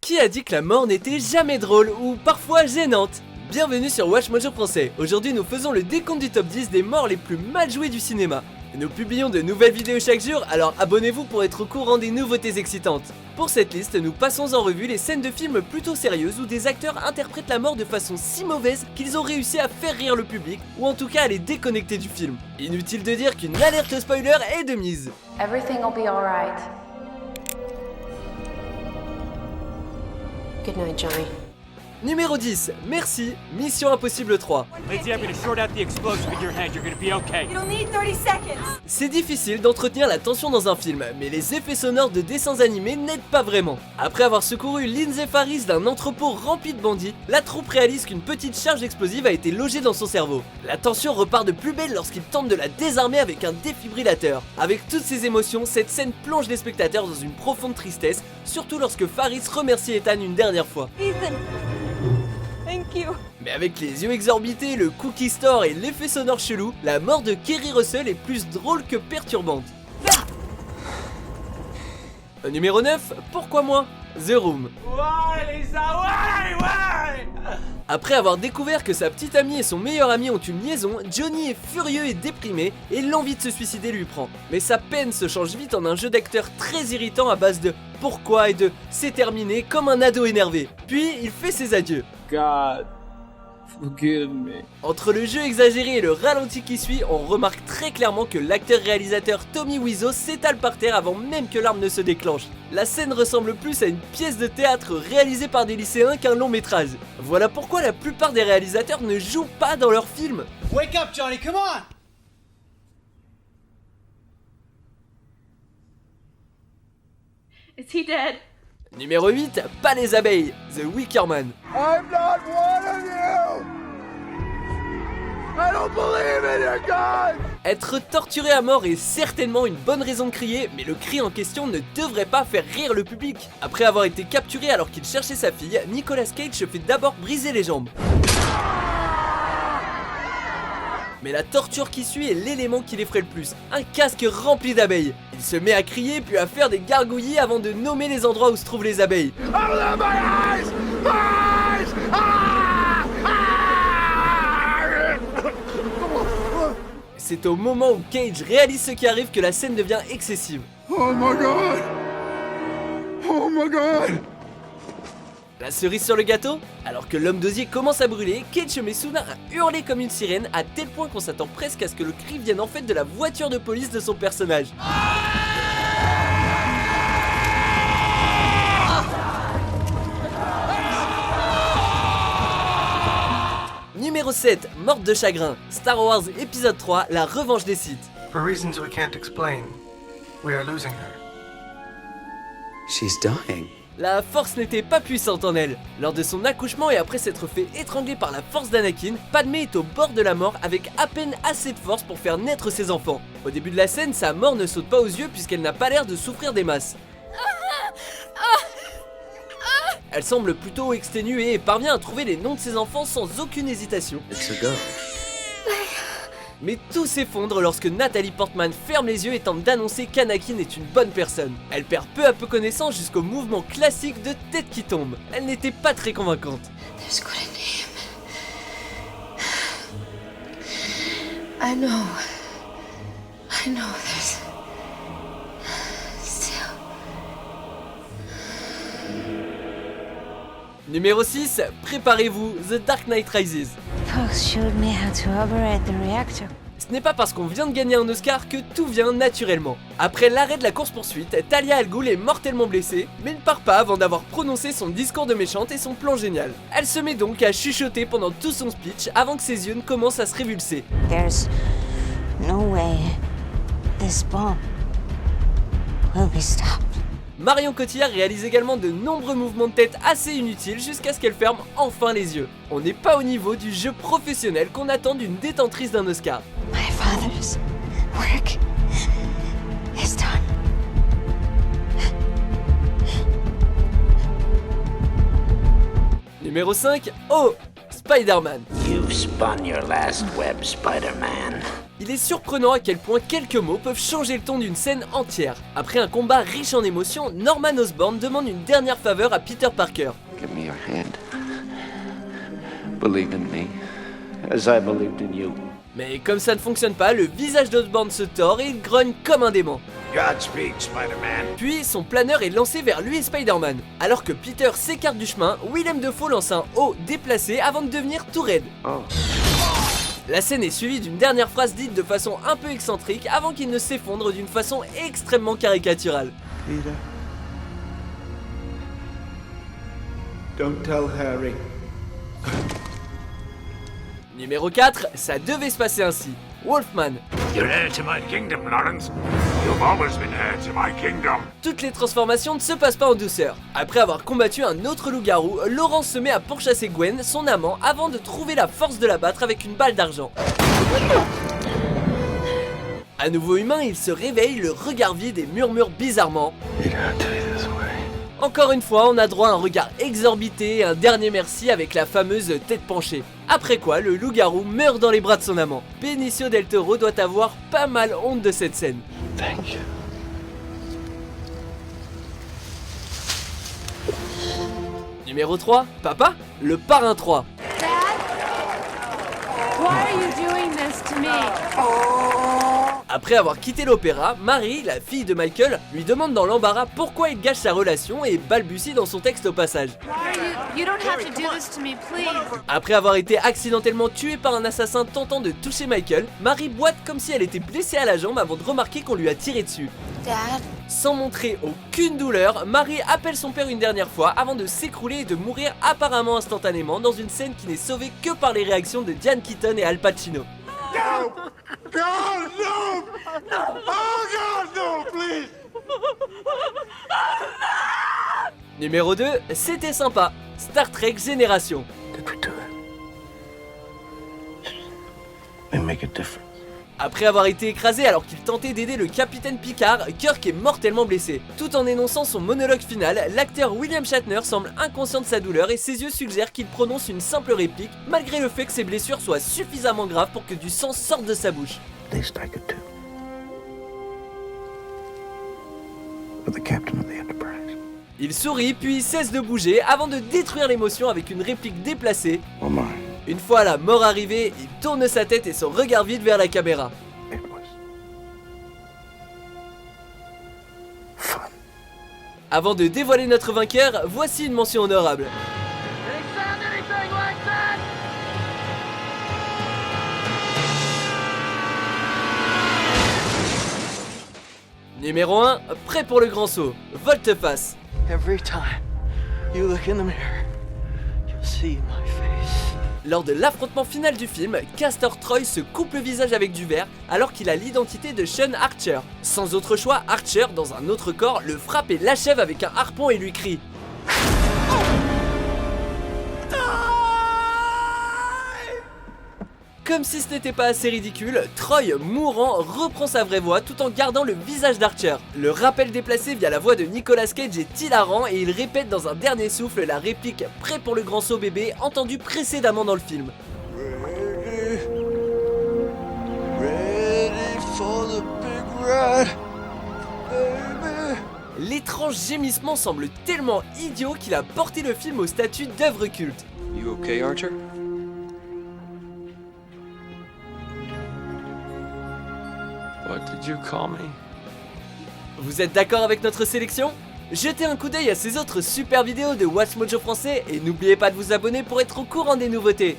Qui a dit que la mort n'était jamais drôle ou parfois gênante? Bienvenue sur Watch Mojo Français. Aujourd'hui nous faisons le décompte du top 10 des morts les plus mal jouées du cinéma. Nous publions de nouvelles vidéos chaque jour, alors abonnez-vous pour être au courant des nouveautés excitantes. Pour cette liste, nous passons en revue les scènes de films plutôt sérieuses où des acteurs interprètent la mort de façon si mauvaise qu'ils ont réussi à faire rire le public, ou en tout cas à les déconnecter du film. Inutile de dire qu'une alerte spoiler est de mise. Everything will be alright. Good night, Johnny. Numéro 10, merci, Mission Impossible 3. Lindsay, I'm gonna short out the explosion with your hand. You're gonna be okay. You'll need 30 seconds. C'est difficile d'entretenir la tension dans un film, mais les effets sonores de dessins animés n'aident pas vraiment. Après avoir secouru Lindsay Faris d'un entrepôt rempli de bandits, la troupe réalise qu'une petite charge explosive a été logée dans son cerveau. La tension repart de plus belle lorsqu'il tente de la désarmer avec un défibrillateur. Avec toutes ces émotions, cette scène plonge les spectateurs dans une profonde tristesse, surtout lorsque Faris remercie Ethan une dernière fois. Ethan. Thank you. Mais avec les yeux exorbités, le cookie store et l'effet sonore chelou, la mort de Kerry Russell est plus drôle que perturbante. Numéro 9, pourquoi moi? The Room. Ouais, Lisa, ouais. Après avoir découvert que sa petite amie et son meilleur ami ont une liaison, Johnny est furieux et déprimé et l'envie de se suicider lui prend. Mais sa peine se change vite en un jeu d'acteur très irritant à base de pourquoi et de c'est terminé comme un ado énervé. Puis il fait ses adieux. God, forgive me. Entre le jeu exagéré et le ralenti qui suit, on remarque très clairement que l'acteur-réalisateur Tommy Wiseau s'étale par terre avant même que l'arme ne se déclenche. La scène ressemble plus à une pièce de théâtre réalisée par des lycéens qu'un long métrage. Voilà pourquoi la plupart des réalisateurs ne jouent pas dans leurs films. Wake up, Johnny, come on! Is he dead? Numéro 8, pas les abeilles, The Wicker Man. I'm not one of you! I don't believe in your God! Être torturé à mort est certainement une bonne raison de crier, mais le cri en question ne devrait pas faire rire le public. Après avoir été capturé alors qu'il cherchait sa fille, Nicolas Cage se fait d'abord briser les jambes. Mais la torture qui suit est l'élément qui l'effraie le plus, un casque rempli d'abeilles. Il se met à crier puis à faire des gargouillis avant de nommer les endroits où se trouvent les abeilles. Open my eyes! Eyes! Ah! Ah! C'est au moment où Cage réalise ce qui arrive que la scène devient excessive. Oh my God! Oh my God! La cerise sur le gâteau? Alors que l'homme d'osier commence à brûler, Cage se met soudain à hurler comme une sirène à tel point qu'on s'attend presque à ce que le cri vienne en fait de la voiture de police de son personnage. Numéro 7, morte de chagrin, Star Wars épisode 3, la revanche des Sith. For reasons we can't explain, we are losing her. She's dying. La force n'était pas puissante en elle. Lors de son accouchement et après s'être fait étrangler par la force d'Anakin, Padmé est au bord de la mort avec à peine assez de force pour faire naître ses enfants. Au début de la scène, sa mort ne saute pas aux yeux puisqu'elle n'a pas l'air de souffrir des masses. Elle semble plutôt exténuée et parvient à trouver les noms de ses enfants sans aucune hésitation. It's a girl. Mais tout s'effondre lorsque Nathalie Portman ferme les yeux et tente d'annoncer qu'Anakin est une bonne personne. Elle perd peu à peu connaissance jusqu'au mouvement classique de tête qui tombe. Elle n'était pas très convaincante. There's got a name. I know there's still. Numéro 6, préparez-vous, The Dark Knight Rises. Fox showed me how to operate the reactor. Ce n'est pas parce qu'on vient de gagner un Oscar que tout vient naturellement. Après l'arrêt de la course-poursuite, Talia al Ghul est mortellement blessée, mais ne part pas avant d'avoir prononcé son discours de méchante et son plan génial. Elle se met donc à chuchoter pendant tout son speech avant que ses yeux ne commencent à se révulser. There's no way this bomb will be stopped. Marion Cotillard réalise également de nombreux mouvements de tête assez inutiles jusqu'à ce qu'elle ferme enfin les yeux. On n'est pas au niveau du jeu professionnel qu'on attend d'une détentrice d'un Oscar. My father's work is done. Numéro 5, oh, Spider-Man. You've spun your last web, Spider-Man. Il est surprenant à quel point quelques mots peuvent changer le ton d'une scène entière. Après un combat riche en émotions, Norman Osborn demande une dernière faveur à Peter Parker. Give me your hand. Believe in me, as I believed in you. Mais comme ça ne fonctionne pas, le visage d'Osborn se tord et il grogne comme un démon. Godspeed, Spider-Man. Puis son planeur est lancé vers lui et Spider-Man. Alors que Peter s'écarte du chemin, Willem Dafoe lance un haut déplacé avant de devenir tout raide. La scène est suivie d'une dernière phrase dite de façon un peu excentrique avant qu'il ne s'effondre d'une façon extrêmement caricaturale. Peter. Don't tell Harry. Numéro 4, ça devait se passer ainsi. Wolfman. You're heir to my kingdom, Lawrence. You've always been heir to my kingdom. Toutes les transformations ne se passent pas en douceur. Après avoir combattu un autre loup-garou, Lawrence se met à pourchasser Gwen, son amant, avant de trouver la force de la battre avec une balle d'argent. À nouveau humain, il se réveille, le regard vide et murmure bizarrement. Encore une fois, on a droit à un regard exorbité et un dernier merci avec la fameuse tête penchée. Après quoi, le loup-garou meurt dans les bras de son amant. Benicio del Toro doit avoir pas mal honte de cette scène. Thank you. Numéro 3, Papa, le parrain 3. Why are you doing this to me? Après avoir quitté l'opéra, Marie, la fille de Michael, lui demande dans l'embarras pourquoi il gâche sa relation et balbutie dans son texte au passage. You don't have to do this to me, please. Après avoir été accidentellement tuée par un assassin tentant de toucher Michael, Marie boite comme si elle était blessée à la jambe avant de remarquer qu'on lui a tiré dessus. Dad? Sans montrer aucune douleur, Marie appelle son père une dernière fois avant de s'écrouler et de mourir apparemment instantanément dans une scène qui n'est sauvée que par les réactions de Diane Keaton et Al Pacino. No! God, no! Oh, God, no, please! Numéro 2, c'était sympa. Star Trek Génération. Did we do it? We make a difference. Après avoir été écrasé alors qu'il tentait d'aider le capitaine Picard, Kirk est mortellement blessé. Tout en énonçant son monologue final, l'acteur William Shatner semble inconscient de sa douleur et ses yeux suggèrent qu'il prononce une simple réplique, malgré le fait que ses blessures soient suffisamment graves pour que du sang sorte de sa bouche. At least I could do. For the captain of the Enterprise. Il sourit puis cesse de bouger avant de détruire l'émotion avec une réplique déplacée. Oh my. Une fois la mort arrivée, il tourne sa tête et son regard vide vers la caméra. It was fun. Avant de dévoiler notre vainqueur, voici une mention honorable. Numéro 1, prêt pour le grand saut, volte-face. Every time you look in the mirror, you'll see my face. Lors de l'affrontement final du film, Castor Troy se coupe le visage avec du verre alors qu'il a l'identité de Sean Archer. Sans autre choix, Archer, dans un autre corps, le frappe et l'achève avec un harpon et lui crie. Comme si ce n'était pas assez ridicule, Troy, mourant, reprend sa vraie voix tout en gardant le visage d'Archer. Le rappel déplacé via la voix de Nicolas Cage est hilarant et il répète dans un dernier souffle la réplique « Prêt pour le grand saut bébé » entendue précédemment dans le film. Ready for the big ride, baby. L'étrange gémissement semble tellement idiot qu'il a porté le film au statut d'œuvre culte. You okay, Archer? What did you call me? Vous êtes d'accord avec notre sélection ? Jetez un coup d'œil à ces autres super vidéos de Watch Mojo français et n'oubliez pas de vous abonner pour être au courant des nouveautés.